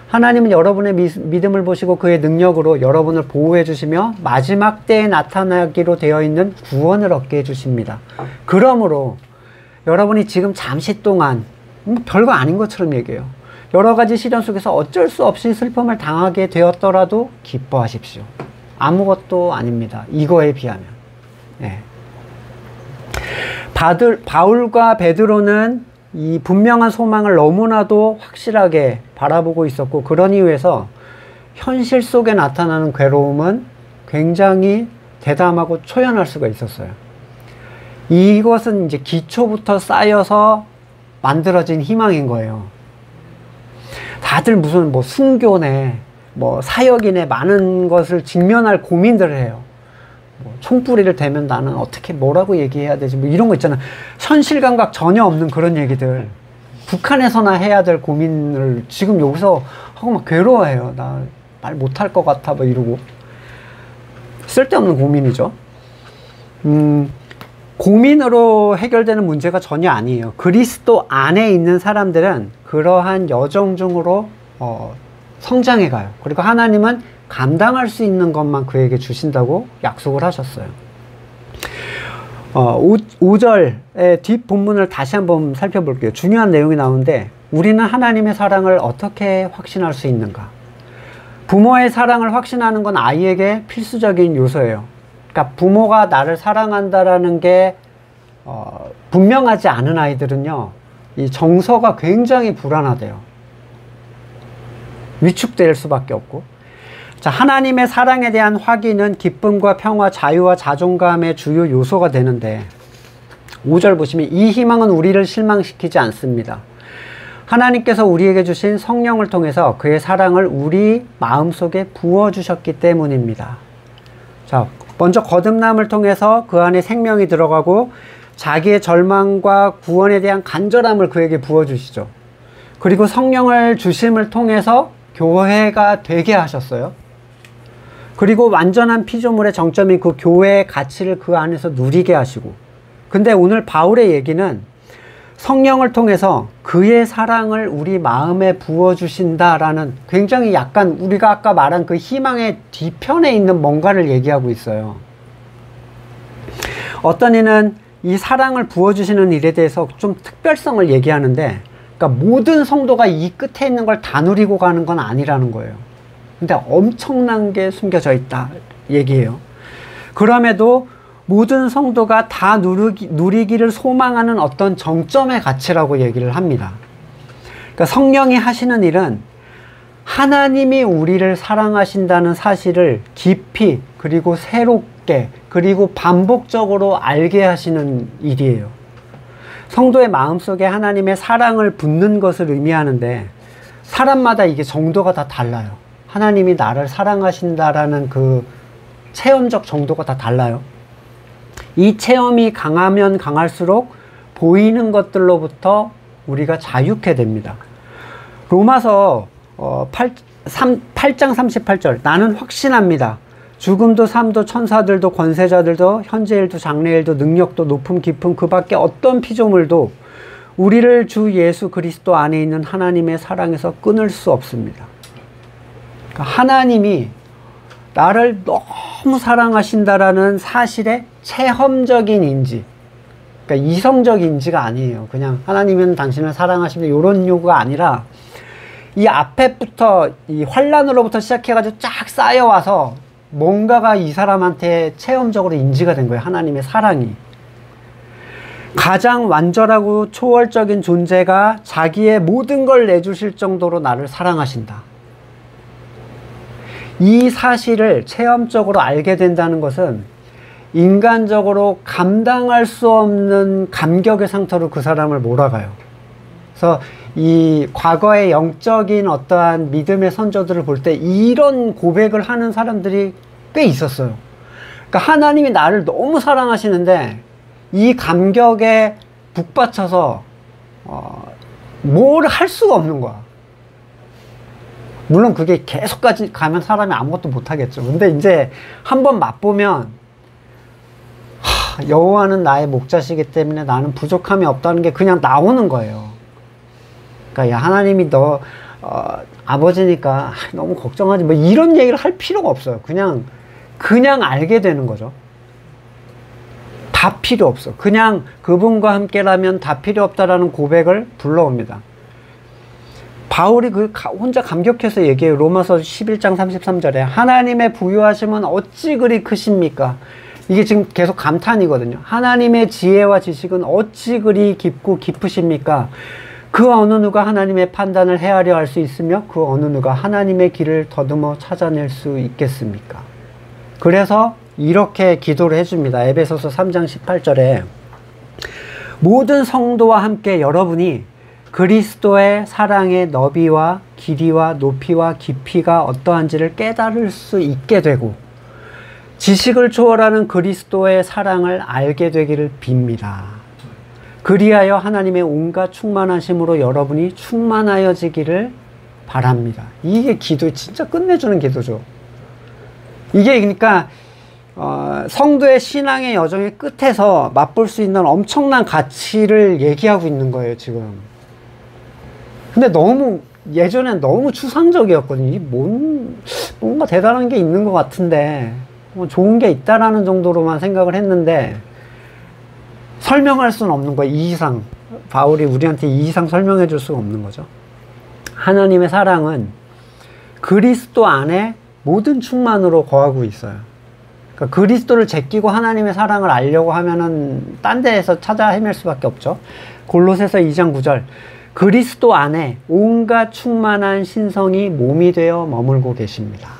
하나님은 여러분의 믿음을 보시고 그의 능력으로 여러분을 보호해 주시며 마지막 때에 나타나기로 되어 있는 구원을 얻게 해 주십니다. 그러므로 여러분이 지금 잠시 동안 별거 아닌 것처럼 얘기해요. 여러 가지 시련 속에서 어쩔 수 없이 슬픔을 당하게 되었더라도 기뻐하십시오. 아무것도 아닙니다. 이거에 비하면. 네. 바울과 베드로는 이 분명한 소망을 너무나도 확실하게 바라보고 있었고, 그런 이유에서 현실 속에 나타나는 괴로움은 굉장히 대담하고 초연할 수가 있었어요. 이것은 이제 기초부터 쌓여서 만들어진 희망인 거예요. 다들 무슨 뭐 순교네, 뭐 사역이네, 많은 것을 직면할 고민들을 해요. 뭐 총뿌리를 대면 나는 어떻게 뭐라고 얘기해야 되지, 뭐 이런 거 있잖아. 현실 감각 전혀 없는 그런 얘기들. 북한에서나 해야 될 고민을 지금 여기서 하고 막 괴로워해요. 나 말 못할 것 같아, 뭐 이러고. 쓸데없는 고민이죠. 고민으로 해결되는 문제가 전혀 아니에요. 그리스도 안에 있는 사람들은 그러한 여정 중으로 성장해 가요. 그리고 하나님은 감당할 수 있는 것만 그에게 주신다고 약속을 하셨어요. 5절의 뒷 본문을 다시 한번 살펴볼게요. 중요한 내용이 나오는데, 우리는 하나님의 사랑을 어떻게 확신할 수 있는가? 부모의 사랑을 확신하는 건 아이에게 필수적인 요소예요. 그러니까 부모가 나를 사랑한다라는 게 분명하지 않은 아이들은요, 이 정서가 굉장히 불안하대요. 위축될 수밖에 없고. 자, 하나님의 사랑에 대한 확인은 기쁨과 평화, 자유와 자존감의 주요 요소가 되는데, 5절 보시면 이 희망은 우리를 실망시키지 않습니다. 하나님께서 우리에게 주신 성령을 통해서 그의 사랑을 우리 마음속에 부어주셨기 때문입니다. 자, 먼저 거듭남을 통해서 그 안에 생명이 들어가고 자기의 절망과 구원에 대한 간절함을 그에게 부어주시죠. 그리고 성령을 주심을 통해서 교회가 되게 하셨어요. 그리고 완전한 피조물의 정점인 그 교회의 가치를 그 안에서 누리게 하시고. 근데 오늘 바울의 얘기는 성령을 통해서 그의 사랑을 우리 마음에 부어주신다라는, 굉장히 약간 우리가 아까 말한 그 희망의 뒤편에 있는 뭔가를 얘기하고 있어요. 어떤 이는 이 사랑을 부어주시는 일에 대해서 좀 특별성을 얘기하는데, 그러니까 모든 성도가 이 끝에 있는 걸 다 누리고 가는 건 아니라는 거예요. 근데 엄청난 게 숨겨져 있다 얘기해요. 그럼에도 모든 성도가 다 누리기를 소망하는 어떤 정점의 가치라고 얘기를 합니다. 그러니까 성령이 하시는 일은 하나님이 우리를 사랑하신다는 사실을 깊이, 그리고 새롭게, 그리고 반복적으로 알게 하시는 일이에요. 성도의 마음속에 하나님의 사랑을 붓는 것을 의미하는데, 사람마다 이게 정도가 다 달라요. 하나님이 나를 사랑하신다라는 그 체험적 정도가 다 달라요. 이 체험이 강하면 강할수록 보이는 것들로부터 우리가 자유케 됩니다. 로마서 8장 38절, 나는 확신합니다. 죽음도 삶도 천사들도 권세자들도 현재일도 장래일도 능력도 높음 깊음 그 밖에 어떤 피조물도 우리를 주 예수 그리스도 안에 있는 하나님의 사랑에서 끊을 수 없습니다. 그러니까 하나님이 나를 너무 사랑하신다라는 사실의 체험적인 인지, 그러니까 이성적 인지가 아니에요. 그냥 하나님은 당신을 사랑하십니다 이런 요구가 아니라, 이 앞에부터 이 환란으로부터 시작해가지고 쫙 쌓여와서 뭔가가 이 사람한테 체험적으로 인지가 된 거예요. 하나님의 사랑이. 가장 완전하고 초월적인 존재가 자기의 모든 걸 내주실 정도로 나를 사랑하신다. 이 사실을 체험적으로 알게 된다는 것은 인간적으로 감당할 수 없는 감격의 상태로 그 사람을 몰아가요. 그래서 이 과거의 영적인 어떠한 믿음의 선조들을 볼 때 이런 고백을 하는 사람들이 꽤 있었어요. 그러니까 하나님이 나를 너무 사랑하시는데 이 감격에 북받쳐서 뭘 할 수가 없는 거야. 물론 그게 계속까지 가면 사람이 아무것도 못하겠죠. 근데 이제 한번 맛보면 여호와는 나의 목자시기 때문에 나는 부족함이 없다는 게 그냥 나오는 거예요. 그러니까 야, 하나님이 너 아버지니까 너무 걱정하지 뭐 이런 얘기를 할 필요가 없어요. 그냥 알게 되는 거죠. 다 필요 없어. 그냥 그분과 함께라면 다 필요 없다라는 고백을 불러옵니다. 바울이 혼자 감격해서 얘기해요. 로마서 11장 33절에 하나님의 부유하심은 어찌 그리 크십니까? 이게 지금 계속 감탄이거든요. 하나님의 지혜와 지식은 어찌 그리 깊고 깊으십니까? 그 어느 누가 하나님의 판단을 헤아려 할 수 있으며 그 어느 누가 하나님의 길을 더듬어 찾아낼 수 있겠습니까? 그래서 이렇게 기도를 해줍니다. 에베소서 3장 18절에 모든 성도와 함께 여러분이 그리스도의 사랑의 너비와 길이와 높이와 깊이가 어떠한지를 깨달을 수 있게 되고 지식을 초월하는 그리스도의 사랑을 알게 되기를 빕니다. 그리하여 하나님의 온갖 충만하심으로 여러분이 충만하여지기를 바랍니다. 이게 기도, 진짜 끝내주는 기도죠. 이게 그러니까 성도의 신앙의 여정의 끝에서 맛볼 수 있는 엄청난 가치를 얘기하고 있는 거예요, 지금. 근데 예전엔 너무 추상적이었거든요. 이게 뭔가 대단한 게 있는 것 같은데, 좋은 게 있다라는 정도로만 생각을 했는데, 설명할 수는 없는 거예요. 이 이상. 바울이 우리한테 이 이상 설명해 줄 수가 없는 거죠. 하나님의 사랑은 그리스도 안에 모든 충만으로 거하고 있어요. 그러니까 그리스도를 제끼고 하나님의 사랑을 알려고 하면은 딴 데에서 찾아 헤맬 수밖에 없죠. 골로새서 2장 9절. 그리스도 안에 온갖 충만한 신성이 몸이 되어 머물고 계십니다.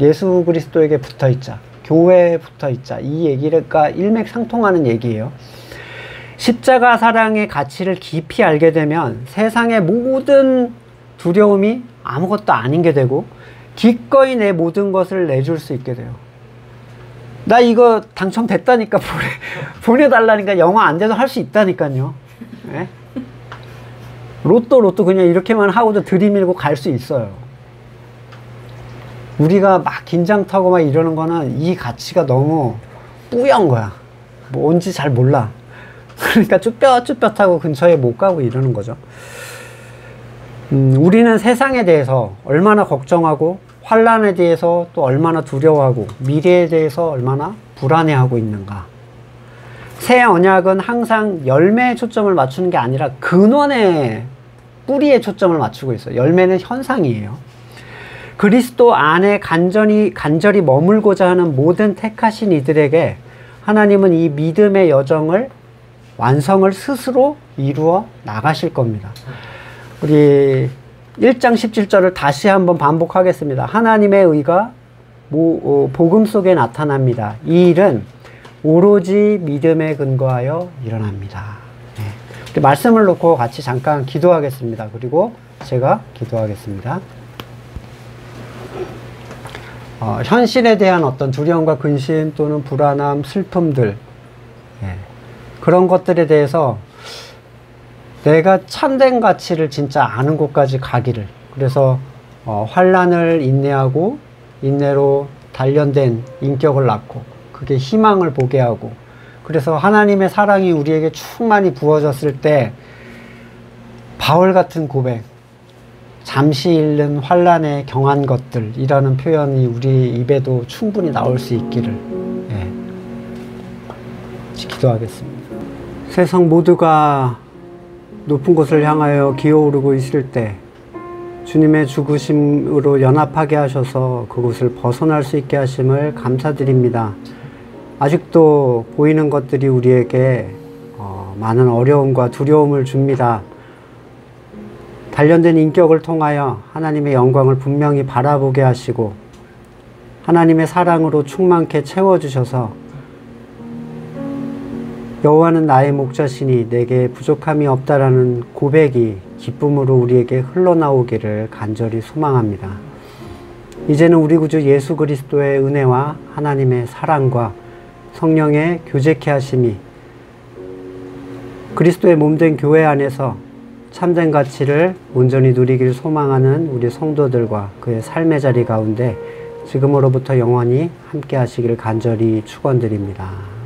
예수 그리스도에게 붙어 있자. 교회에 붙어 있자. 이 얘기가 일맥상통하는 얘기예요. 십자가 사랑의 가치를 깊이 알게 되면 세상의 모든 두려움이 아무것도 아닌 게 되고 기꺼이 내 모든 것을 내줄 수 있게 돼요. 나 이거 당첨됐다니까 보내달라니까 영어 안 돼도 할 수 있다니까요. 네? 로또 그냥 이렇게만 하고도 들이밀고 갈 수 있어요. 우리가 막 긴장 타고 막 이러는 거는 이 가치가 너무 뿌연 거야. 뭔지 잘 몰라. 그러니까 쭈뼛쭈뼛하고 근처에 못 가고 이러는 거죠. 우리는 세상에 대해서 얼마나 걱정하고 환란에 대해서 또 얼마나 두려워하고 미래에 대해서 얼마나 불안해하고 있는가. 새 언약은 항상 열매에 초점을 맞추는 게 아니라 근원의 뿌리에 초점을 맞추고 있어요. 열매는 현상이에요. 그리스도 안에 간절히 머물고자 하는 모든 택하신 이들에게 하나님은 이 믿음의 여정을 완성을 스스로 이루어 나가실 겁니다. 우리 1장 17절을 다시 한번 반복하겠습니다. 하나님의 의가 복음 속에 나타납니다. 이 일은 오로지 믿음에 근거하여 일어납니다. 네. 말씀을 놓고 같이 잠깐 기도하겠습니다. 그리고 제가 기도하겠습니다. 현실에 대한 어떤 두려움과 근심 또는 불안함, 슬픔들, 그런 것들에 대해서 내가 참된 가치를 진짜 아는 곳까지 가기를, 그래서 환난을 인내하고 인내로 단련된 인격을 낳고 그게 희망을 보게 하고, 그래서 하나님의 사랑이 우리에게 충만히 부어졌을 때 바울 같은 고백, 잠시 잃는 환난에 경한 것들이라는 표현이 우리 입에도 충분히 나올 수 있기를 기도하겠습니다. 세상 모두가 높은 곳을 향하여 기어오르고 있을 때 주님의 죽으심으로 연합하게 하셔서 그곳을 벗어날 수 있게 하심을 감사드립니다. 아직도 보이는 것들이 우리에게 많은 어려움과 두려움을 줍니다. 단련된 인격을 통하여 하나님의 영광을 분명히 바라보게 하시고 하나님의 사랑으로 충만케 채워주셔서 여호와는 나의 목자시니 내게 부족함이 없다라는 고백이 기쁨으로 우리에게 흘러나오기를 간절히 소망합니다. 이제는 우리 구주 예수 그리스도의 은혜와 하나님의 사랑과 성령의 교제케 하심이 그리스도의 몸된 교회 안에서 참된 가치를 온전히 누리길 소망하는 우리 성도들과 그의 삶의 자리 가운데 지금으로부터 영원히 함께 하시기를 간절히 축원드립니다.